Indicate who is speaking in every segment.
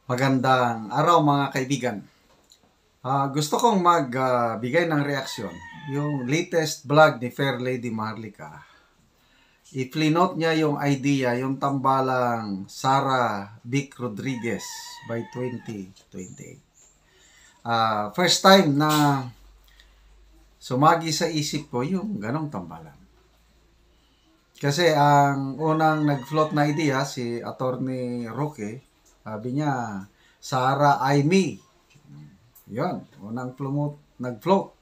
Speaker 1: Magandang araw mga kaibigan. Gusto kong magbigay ng reaksyon. Yung latest vlog ni Fair Lady Maharlika. I-flinote niya yung idea, yung tambalang Sara Vic Rodriguez by 2028. First time na sumagi sa isip ko yung ganong tambalan. Kasi ang unang nag-float na idea, si Attorney Roque, sabi niya, Sara Aimee. Yun, unang nag-float.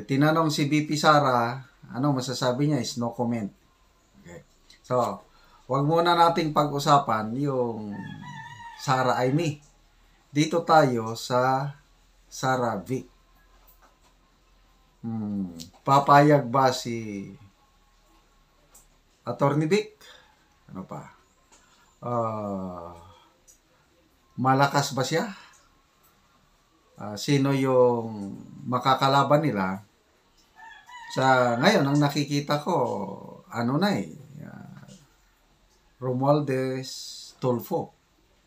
Speaker 1: Tinanong si BP Sara, ano masasabi niya is no comment. Okay. So, wag muna nating pag-usapan yung Sara Aimee. Dito tayo sa Sara Vic. Papayag ba si Attorney Vic? Ano pa? Malakas ba siya? Sino yung makakalaban nila? Sa ngayon, ang nakikita ko, Romualdez Tulfo.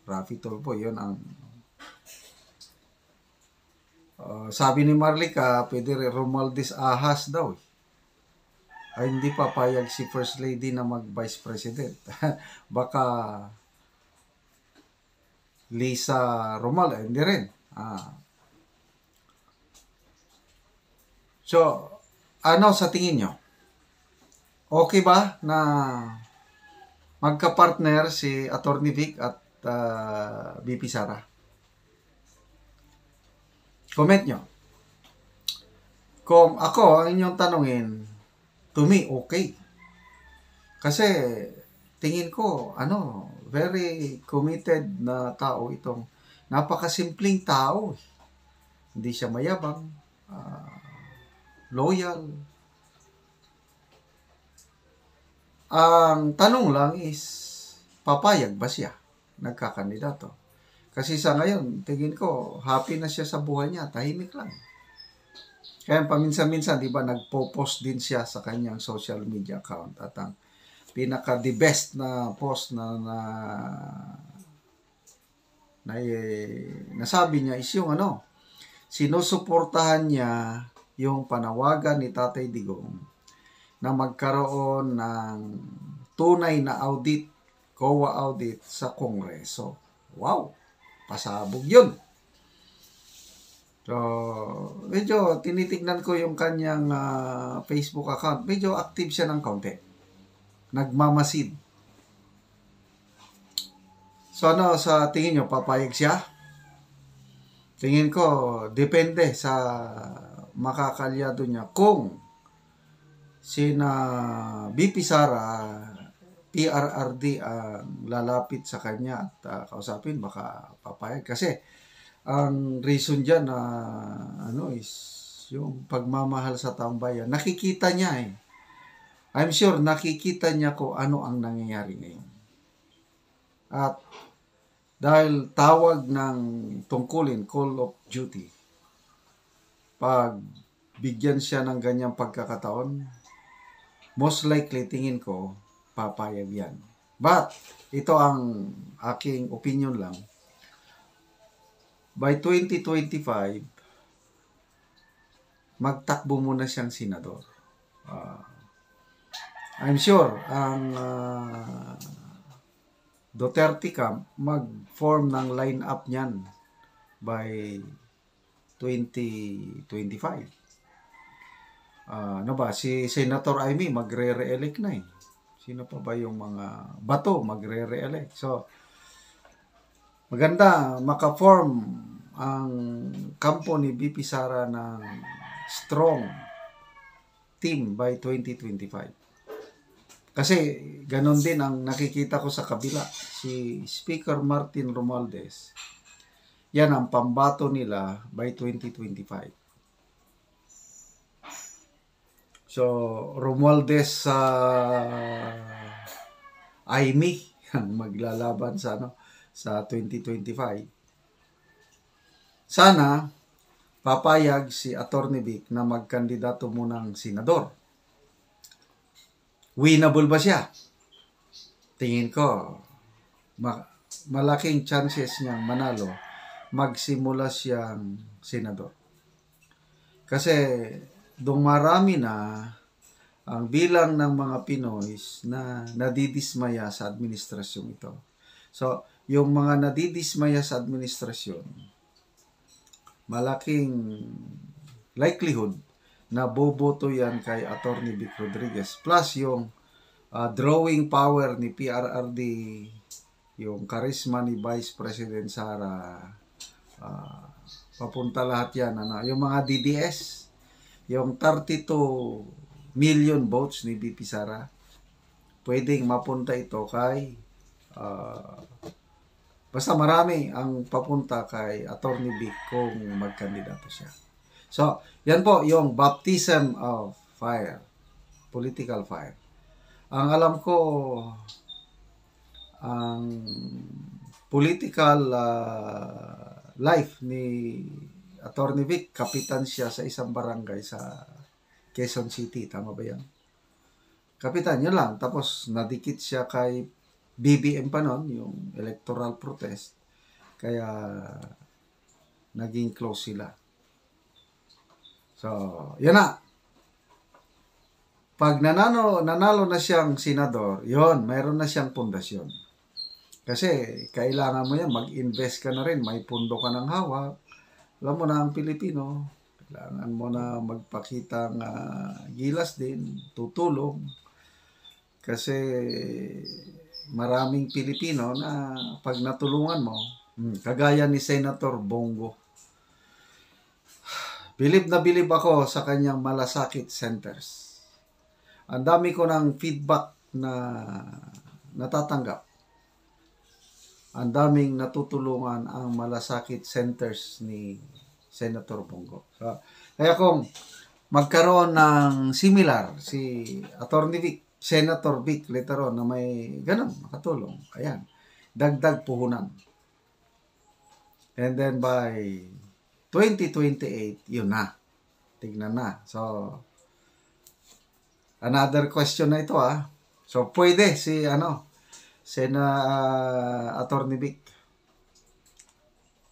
Speaker 1: Raffy Tulfo, yun ang sabi ni Marlica, pwede Romualdez Ahas daw. Ay hindi papayag si First Lady na mag-Vice President. Baka Lisa Romal, hindi rin. So, ano sa tingin nyo? Okay ba na magka-partner si Attorney Vic at BP Sara? Comment nyo. Kung ako, ang inyong tanungin, to me, okay. Kasi, tingin ko, very committed na tao itong napakasimpleng tao. Hindi siya mayabang, loyal. Ang tanong lang is, papayag ba siya nagkakandidato? Kasi sa ngayon, tingin ko, happy na siya sa buhay niya, tahimik lang. Kaya paminsan-minsan, di ba, nagpo-post din siya sa kanyang social media account. At ang pinaka-the best na post na nasabi niya is yung sinusuportahan niya yung panawagan ni Tatay Digong na magkaroon ng tunay na audit, COA audit sa Kongreso. Wow! Pasabog yun! So, medyo tinitignan ko yung kanyang Facebook account. Medyo active siya ng kaunti. Nagmamasid. So, sa tingin nyo, papayag siya? Tingin ko, depende sa makakalyado niya. Kung sina BP Sara, PRRD ang lalapit sa kanya at kausapin, baka papayag. Kasi, ang reason dyan is yung pagmamahal sa taong bayan. Nakikita niya I'm sure nakikita niya kung ano ang nangyayari ngayon. At dahil tawag ng tungkulin, call of duty, pag bigyan siya ng ganyang pagkakataon, most likely tingin ko, papayag yan. But, ito ang aking opinion lang. By 2025, magtakbo muna siyang senador. I'm sure ang Duterte camp mag-form ng line-up niyan by 2025. Si Senator Aimee magre-re-elect na Sino pa ba yung mga Bato magre-re-elect? So, maganda maka-form ang kampo ni BP Sara ng strong team by 2025. Kasi ganon din ang nakikita ko sa kabila. Si Speaker Martin Romualdez, yan ang pambato nila by 2025. So, Romualdez Aimee maglalaban sa 2025. Sana papayag si Attorney Vic na magkandidato munang senador. Winnable ba siya? Tingin ko malaking chances niyang manalo, magsimula siyang senador. Kasi dumarami na ang bilang ng mga Pinoy na nadidismaya sa administrasyon ito. So, yung mga nadidismaya sa administrasyon, malaking likelihood na boboto yan kay Atty. Vic Rodriguez. Plus yung drawing power ni PRRD, yung charisma ni Vice President Sara, papunta lahat yan. Yung mga DDS, yung 32 million votes ni VP Sara, pwedeng mapunta ito kay basta marami ang papunta kay Atty. Vic kung magkandidato siya. So, yan po yung baptism of fire, political fire. Ang alam ko, ang political life ni Atty. Vic, kapitan siya sa isang barangay sa Quezon City. Tama ba yan? Kapitan, yun lang. Tapos, nadikit siya kay BBM pa nun, yung electoral protest. Kaya, naging close sila. So, yan na. Pag nanalo na siyang senador, yon, mayroon na siyang pundasyon. Kasi, kailangan mo yan, mag-invest ka na rin, may pundo ka ng hawak. Alam mo na ang Pilipino, kailangan mo na magpakita ng gilas din, tutulong. Kasi, maraming Pilipino na pag natulungan mo, kagaya ni Senator Bongo, bilib na bilib ako sa kanyang malasakit centers. Ang dami ko ng feedback na natatanggap. Ang daming natutulungan ang malasakit centers ni Senator Bongo. So, kaya kung magkaroon ng similar si Atty. Vic, Senator Vic later on na may ganun, makatulong. Ayan, dagdag puhunan. And then by 2028, yun na. Tignan na. So, another question na ito So, pwede si Atty. Vic.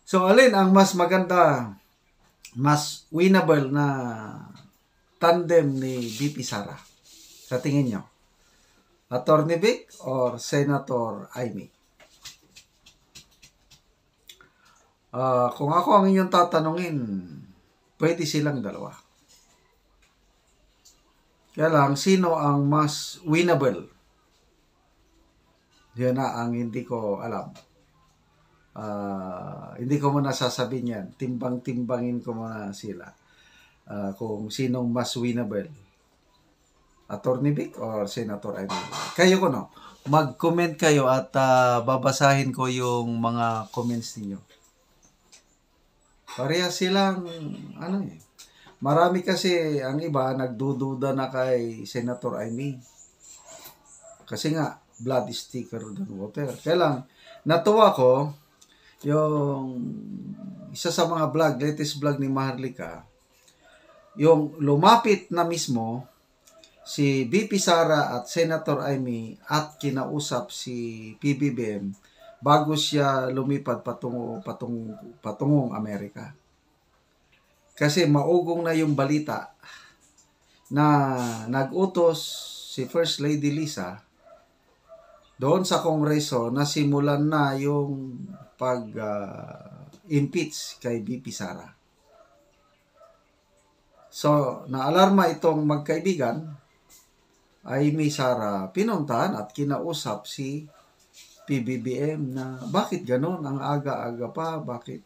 Speaker 1: So, alin ang mas maganda, mas winnable na tandem ni VP Sara? Sa tingin nyo? Atty. Vic or Senator Amy? Kung ako ang inyong tatanungin, pwede silang dalawa. Kaya lang, sino ang mas winnable? Yan na ang hindi ko alam. Hindi ko muna sasabihin yan. Timbang-timbangin ko muna sila. Kung sinong mas winnable. Atty. Vic or Senator Amy? Kayo ko no. Mag-comment kayo at babasahin ko yung mga comments niyo. Pareha silang, marami kasi ang iba nagdududa na kay Senator Amy. Kasi nga, blood is thicker than water. Kaya lang, natuwa ko, yung isa sa mga vlog, latest vlog ni Maharlika, yung lumapit na mismo si VP Sara at Senator Amy at kinausap si PBBM bago siya lumipad patungong Amerika. Kasi maugong na yung balita na nag-utos si First Lady Lisa doon sa Kongreso na simulan na yung pag-impeach kay VP Sara. So, naalarma itong magkaibigan, Amy Sara, pinuntahan at kinausap si PBBM na bakit ganon ang aga-aga pa, bakit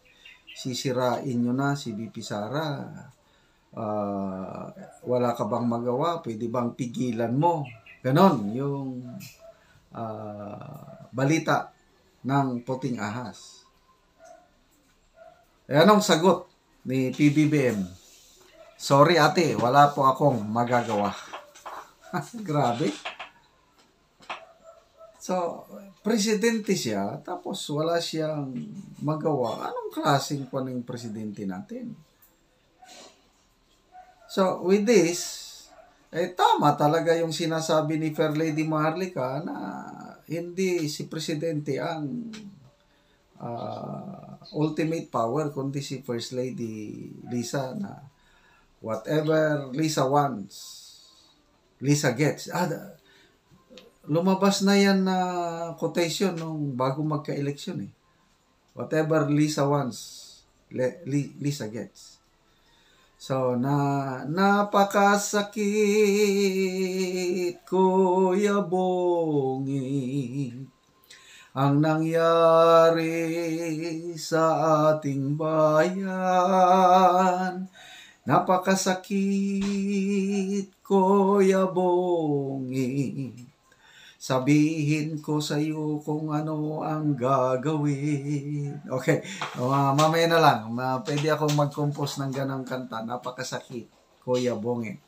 Speaker 1: sisirain nyo na si VP Sara, wala ka bang magawa, pwede bang pigilan mo, ganon yung balita ng puting ahas. Anong sagot ni PBBM? Sorry ate, wala po akong magagawa. Grabe. So, presidente siya, tapos wala siyang magawa. Anong klaseng paning presidente natin? So, with this, tama talaga yung sinasabi ni Fair Lady Maharlika na hindi si presidente ang ultimate power, kundi si First Lady Lisa na whatever Lisa wants, Lisa gets. Lumabas na yan na quotation nung bago magka-eleksyon eh. Whatever Lisa wants, Lisa gets. So, napakasakit, Kuya Bongi, ang nangyari sa ating bayan. Napakasakit, Kuya Bongi. Sabihin ko sa iyo kung ano ang gagawin. Okay, mamaya na lang. Pwede akong mag-compose ng ganang kanta. Napakasakit, Kuya Bongi.